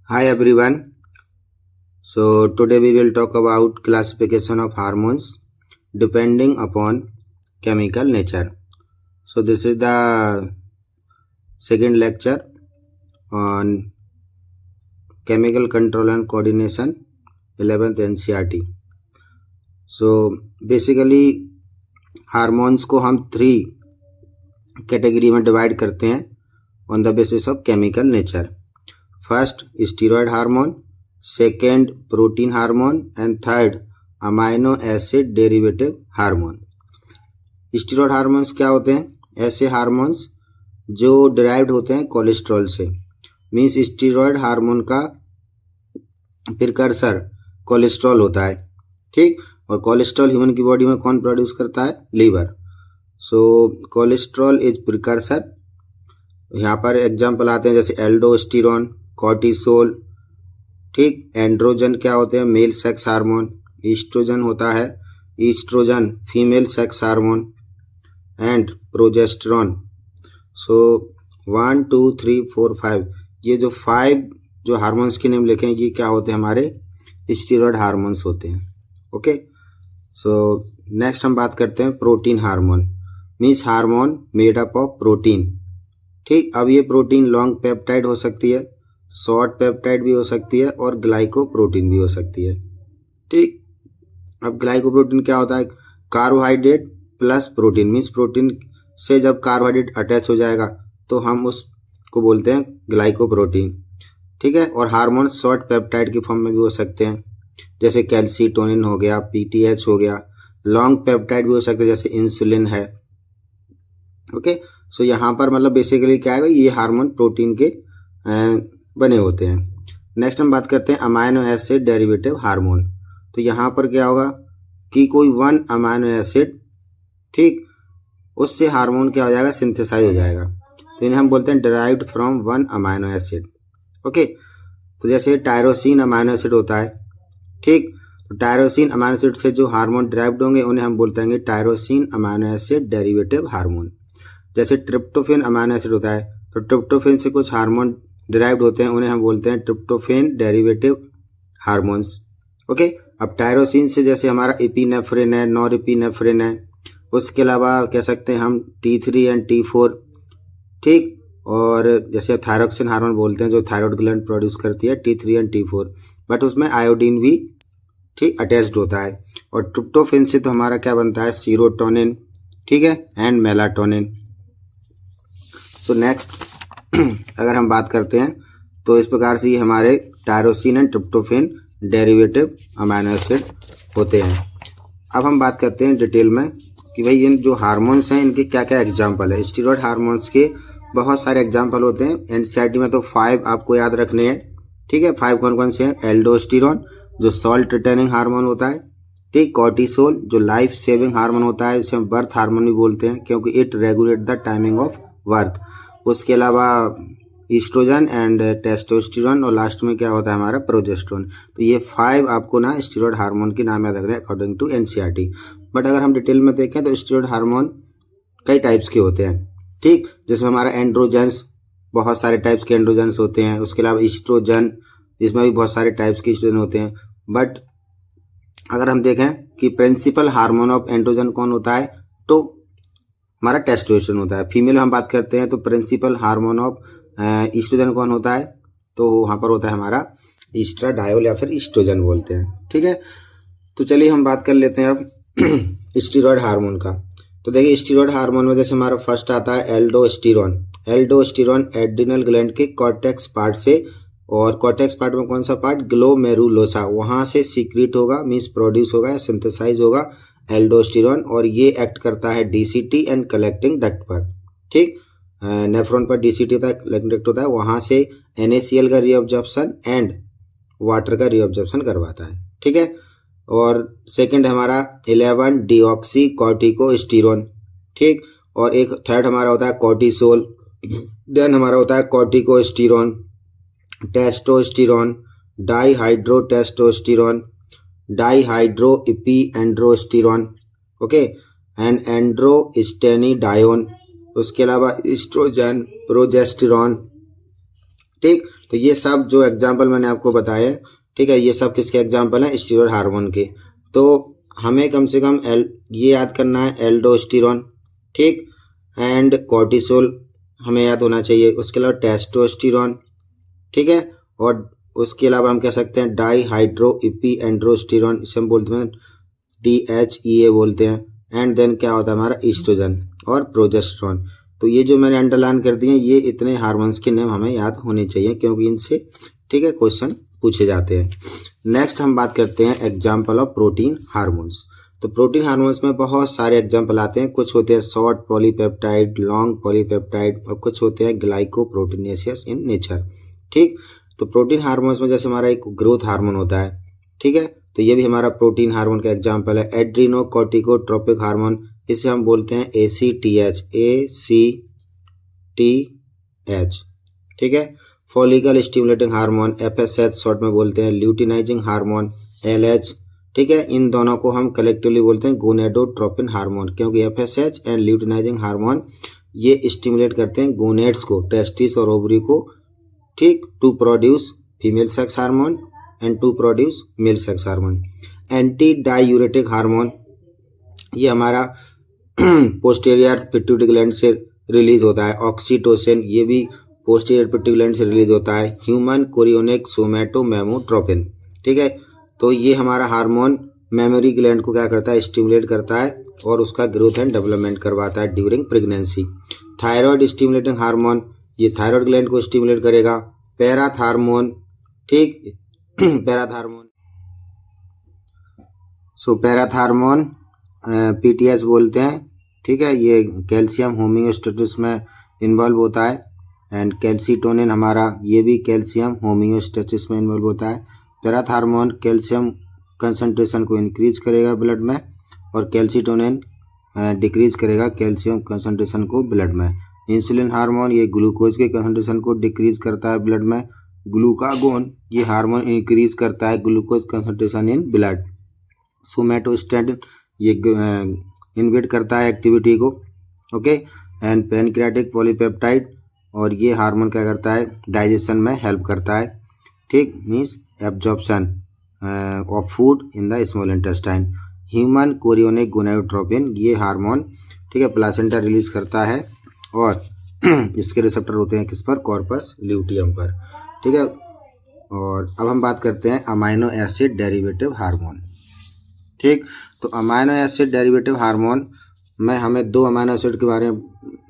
Hi everyone. So today we will talk about classification of hormones depending upon chemical nature. So this is the second lecture on chemical control and coordination 11th NCERT. So basically hormones को हम 3 category में divide करते हैं on the basis of chemical nature. First steroid hormone, second protein hormone and third amino acid derivative hormone. Steroid hormones क्या होते हैं? ऐसे hormones जो डिराइव्ड होते हैं कोलेस्ट्रॉल से. मीन्स स्टीरॉयड हार्मोन का प्रिकर्सर कोलेस्ट्रॉल होता है. ठीक. और कोलेस्ट्रॉल ह्यूमन की बॉडी में कौन प्रोड्यूस करता है? Liver. So cholesterol is precursor. यहाँ पर एग्जाम्पल आते हैं जैसे एल्डोस्टेरोन, कॉर्टिसोल. ठीक. एंड्रोजन क्या होते हैं? Mail sex hormone. ईस्ट्रोजन होता है oestrogen, female sex hormone. And progesterone. So 1 2 3 4 5 ये जो 5 जो हार्मोन्स के नेम लिखे हैं ये क्या होते हैं? हमारे स्टीरॉयड हार्मोन्स होते हैं. ओके. सो नेक्स्ट हम बात करते हैं protein hormone. Means hormone made up of protein. ठीक. अब ये प्रोटीन लॉन्ग पेप्टाइड हो सकती है, शॉर्ट पेप्टाइड भी हो सकती है और ग्लाइकोप्रोटीन भी हो सकती है. ठीक. अब ग्लाइकोप्रोटीन क्या होता है? Carbohydrate plus protein. Means protein से जब कार्बोहाइड्रेट अटैच हो जाएगा तो हम उसको बोलते हैं ग्लाइकोप्रोटीन. ठीक है. और हार्मोन शॉर्ट पेप्टाइड की फॉर्म में भी हो सकते हैं जैसे कैल्सीटोनिन हो गया, पीटीएच हो गया. लॉन्ग पेप्टाइड भी हो सकते हैं जैसे इंसुलिन है. ओके. सो यहाँ पर मतलब बेसिकली क्या है, ये हार्मोन प्रोटीन के बने होते हैं. नेक्स्ट हम बात करते हैं अमाइनो एसिड डेरिवेटिव हार्मोन. तो यहाँ पर क्या होगा कि कोई 1 अमाइनो एसिड, ठीक, उससे हार्मोन क्या हो जाएगा? सिंथेसाइज हो जाएगा. तो इन्हें हम बोलते हैं derived from 1 amino acid. Okay. तो जैसे टायरोसिन अमाइनो एसिड होता है. ठीक. तो टायरोसिन अमाइनो एसिड से जो हार्मोन डिराइव्ड होंगे उन्हें हम बोलते हैं tyrosine amino acid derivative hormone. जैसे ट्रिप्टोफेन अमाइनो एसिड होता है तो ट्रिप्टोफेन से कुछ हार्मोन डिराइव्ड होते हैं, उन्हें हम बोलते हैं ट्रिप्टोफेन डेरिवेटिव हार्मोन्स. ओके. अब टायरोसिन से जैसे हमारा एपिनेफ्रिन है, नॉरएपिनेफ्रिन है. उसके अलावा कह सकते हैं हम T3 एंड T4. ठीक. और जैसे थायरोक्सिन हार्मोन बोलते हैं जो थायराइड ग्लैंड प्रोड्यूस करती है T3 एंड T4. बट उसमें आयोडीन भी, ठीक, अटैच्ड होता है. और ट्रिप्टोफेन से तो हमारा क्या बनता है? सीरोटोनिन. ठीक है. And melatonin. सो नेक्स्ट अगर हम बात करते हैं तो इस प्रकार से ये हमारे tyrosine and tryptophan derivative amino acid होते हैं. अब हम बात करते हैं डिटेल में कि भाई इन जो हार्मोन्स हैं इनके क्या क्या एग्जाम्पल है. स्टीरॉयड हार्मोन्स के बहुत सारे एग्जाम्पल होते हैं. एनसीईआरटी में तो 5 आपको याद रखने हैं. ठीक है. 5 कौन कौन से हैं? एल्डोस्टेरोन जो सॉल्ट रिटेनिंग हार्मोन होता है. ठीक. कॉर्टिसोल जो लाइफ सेविंग हार्मोन होता है, इसे हम बर्थ हार्मोन भी बोलते हैं क्योंकि it regulate the timing of birth. उसके अलावा ईस्ट्रोजन एंड टेस्टोस्टेरोन और लास्ट में क्या होता है हमारा? प्रोजेस्टेरोन. तो ये 5 आपको ना स्टीरॉयड हार्मोन के नाम याद रखने हैं अकॉर्डिंग टू एनसीईआरटी. बट अगर हम डिटेल में देखें तो स्टीरॉयड हार्मोन कई टाइप्स के होते हैं. ठीक. जैसे हमारा एंड्रोजेंस, बहुत सारे टाइप्स के एंड्रोजेंस होते हैं. उसके अलावा ईस्ट्रोजन, जिसमें भी बहुत सारे टाइप्स के ईस्ट्रोजन होते हैं. बट अगर हम देखें कि प्रिंसिपल हार्मोन ऑफ एंड्रोजन कौन होता है तो हमारा टेस्टोस्टेरोन होता है. फीमेल हम बात करते हैं तो प्रिंसिपल हार्मोन ऑफ ईस्ट्रोजन कौन होता है? तो वहाँ पर होता है हमारा ईस्ट्राडायोल या फिर ईस्ट्रोजन बोलते हैं. ठीक है. तो चलिए हम बात कर लेते हैं अब स्टीरॉयड हार्मोन का. तो देखिए स्टीरॉयड हार्मोन में जैसे हमारा फर्स्ट आता है एल्डोस्टेरोन. एल्डोस्टेरोन एड्रिनल ग्लैंड के कॉर्टेक्स पार्ट से, और कॉर्टेक्स पार्ट में कौन सा पार्ट? ग्लोमेरुलोसा. वहाँ से सीक्रेट होगा, मीन्स प्रोड्यूस होगा या सिंथेसाइज होगा एल्डोस्टेरोन. और ये एक्ट करता है डीसीटी एंड कलेक्टिंग डक्ट पर. ठीक. नेफ्रॉन पर डीसीटी होता है, कलेक्टिंग डक्ट होता है. वहाँ से NaCl का रीअब्जॉर्प्शन एंड वाटर का रीअब्जॉर्प्शन करवाता है. ठीक है. और सेकंड हमारा 11 डीऑक्सी कॉर्टिकोस्टेरोन. ठीक. और एक थर्ड हमारा होता है कॉर्टिसोल. देन हमारा होता है corticosterone, testosterone, dihydrotestosterone, dihydroepiandrosterone. Okay. And androstenedione. उसके अलावा ईस्ट्रोजन, प्रोजेस्टेरॉन. ठीक. तो ये सब जो एग्जाम्पल मैंने आपको बताए, ठीक है, ये सब किसके एग्जाम्पल हैं, स्टीरॉयड हार्मोन के। तो हमें कम से कम ये याद करना है, एल्डोस्टेरोन, ठीक, एंड कॉर्टिसोल हमें याद होना चाहिए। उसके अलावा टेस्टोस्टेरोन, ठीक है, और उसके अलावा हम कह सकते हैं डाईहाइड्रो इपी एंड्रोस्टेरोन, इसे हम बोलते हैं DHEA बोलते हैं। एंड देन क्या होता है हमारा ईस्ट्रोजन और प्रोजेस्टेरोन। तो ये जो मैंने अंडरलाइन कर दिए, ये इतने हार्मोन्स के नेम हमें याद होने चाहिए, क्योंकि इनसे, ठीक है, क्वेश्चन पूछे जाते हैं। नेक्स्ट हम बात करते हैं एग्जाम्पल ऑफ प्रोटीन हार्मोन्स। तो प्रोटीन हार्मोन्स में बहुत सारे एग्जाम्पल आते हैं। कुछ होते हैं शॉर्ट पॉलीपेप्टाइड, लॉन्ग पॉलीपेप्टाइड, और कुछ होते हैं ग्लाइकोप्रोटीनेशियस इन नेचर, ठीक। तो प्रोटीन हार्मोन्स में जैसे हमारा एक ग्रोथ हार्मोन होता है, ठीक है, तो ये भी हमारा प्रोटीन हार्मोन का एग्जाम्पल है। एड्रीनोकोर्टिकोट्रोपिक हार्मोन, इसे हम बोलते हैं ACTH, ठीक है। Follicle stimulating hormone FSH short में बोलते हैं। ल्यूटिनाइजिंग हार्मोन LH, ठीक है, इन दोनों को हम कलेक्टिवली बोलते हैं गोनेडोट्रोपिन हार्मोन, क्योंकि FSH एंड ल्यूटिनाइजिंग हार्मोन ये स्टिमुलेट करते हैं गोनेड्स को, टेस्टिस और ओवरी को, ठीक, to produce female sex hormone and to produce male sex hormone. Anti diuretic hormone, ये हमारा पोस्टीरियर पिट्यूटरी ग्लैंड से रिलीज होता है। ऑक्सीटोसिन, ये भी पोस्टीरियर पिट्यूटरी ग्लैंड से रिलीज होता है। ह्यूमन कोरियोनिक सोमैटोमेमोट्रोपिन, ठीक है, तो ये हमारा हार्मोन मेमोरी ग्लैंड को क्या करता है, स्टिमुलेट करता है और उसका ग्रोथ एंड डेवलपमेंट करवाता है during pregnancy. Thyroid stimulating hormone, ये थायराइड ग्लैंड को स्टिमुलेट करेगा। पैराथार्मोन, ठीक, पैराथार्मोन, पैराथार्मोन PTS बोलते हैं, ठीक है, ये कैल्शियम होमियोस्टेसिस में इन्वॉल्व होता है। एंड कैल्सीटोनिन हमारा, ये भी कैल्शियम होमियोस्टेसिस में इन्वॉल्व होता है। पैराथार्मोन कैल्शियम कंसंट्रेशन को इंक्रीज करेगा ब्लड में, और कैल्सीटोनिन डिक्रीज करेगा कैल्शियम कंसंट्रेशन को ब्लड में। इंसुलिन हार्मोन, ये ग्लूकोज के कंसंट्रेशन को डिक्रीज करता है ब्लड में। ग्लूकागोन, ये हार्मोन इंक्रीज करता है glucose concentration in blood. Somatostatin, ये इनहिबिट करता है एक्टिविटी को, ओके। एंड पैनक्रियाटिक पॉलीपेप्टाइड, और ये हार्मोन क्या करता है, डाइजेशन में हेल्प करता है, ठीक, means absorption of food in the small intestine. Human chorionic gonadotropin, ये हार्मोन, ठीक है, प्लासेंटा रिलीज करता है, और इसके रिसेप्टर होते हैं किस पर, कॉर्पस ल्यूटियम पर, ठीक है। और अब हम बात करते हैं अमाइनो एसिड डेरिवेटिव हार्मोन, ठीक। तो अमाइनो एसिड डेरिवेटिव हार्मोन में हमें दो अमाइनो एसिड के बारे में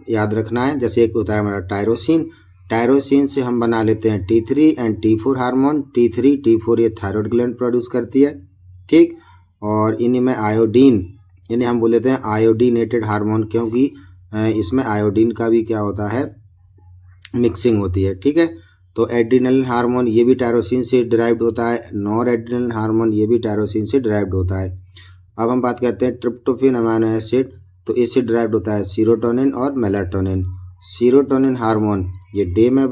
याद रखना है। जैसे एक होता है हमारा टायरोसिन, टायरोसिन से हम बना लेते हैं T3 and T4 hormone. T3 T4 ये थायराइड ग्लैंड प्रोड्यूस करती है, ठीक। और इन्हीं में आयोडीन, इन्हें हम बोल लेते हैं आयोडीनेटेड हार्मोन, क्योंकि इसमें आयोडीन का भी क्या होता है, मिक्सिंग होती है, ठीक है। तो एड्रिनल हार्मोन, ये भी टायरोसिन से डिराइव्ड होता है। नॉर एड्रिनल हार्मोन, ये भी टायरोसिन से डिराइव्ड होता है। अब हम बात करते हैं ट्रिप्टोफैन अमाइनो एसिड, तो इससे डिराइव्ड होता है सीरोटोनिन और मेलाटोनिन। सीरोटोनिन हार्मोन ये डे में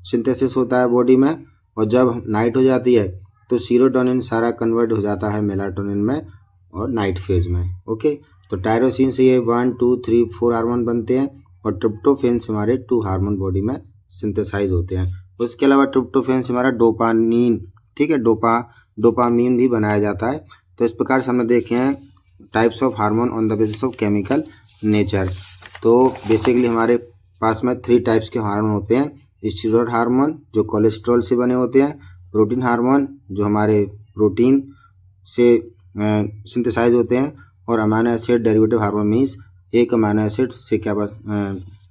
सिंथेसिस होता है बॉडी में, और जब नाइट हो जाती है तो सीरोटोनिन सारा कन्वर्ट हो जाता है मेलाटोनिन में और नाइट फेज में, ओके। तो टायरोसिन से ये 1 2 3 4 हार्मोन बनते हैं, और ट्रिप्टोफैन से हमारे 2 हार्मोन बॉडी में सिंथेसाइज होते हैं। उसके अलावा ट्रिप्टोफैन से हमारा डोपामीन, ठीक है, डोपामीन भी बनाया जाता है। तो इस प्रकार से हमने देखे हैं types of hormone on the basis of chemical nature. तो बेसिकली हमारे पास में 3 टाइप्स के हार्मोन होते हैं। स्टीरॉयड हार्मोन जो कोलेस्ट्रॉल से बने होते हैं, प्रोटीन हार्मोन जो हमारे प्रोटीन से सिंथेसाइज होते हैं, और amino acid derivative hormone means एक अमाइनो एसिड से क्या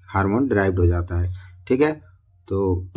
हार्मोन डिराइव्ड हो जाता है, ठीक है। तो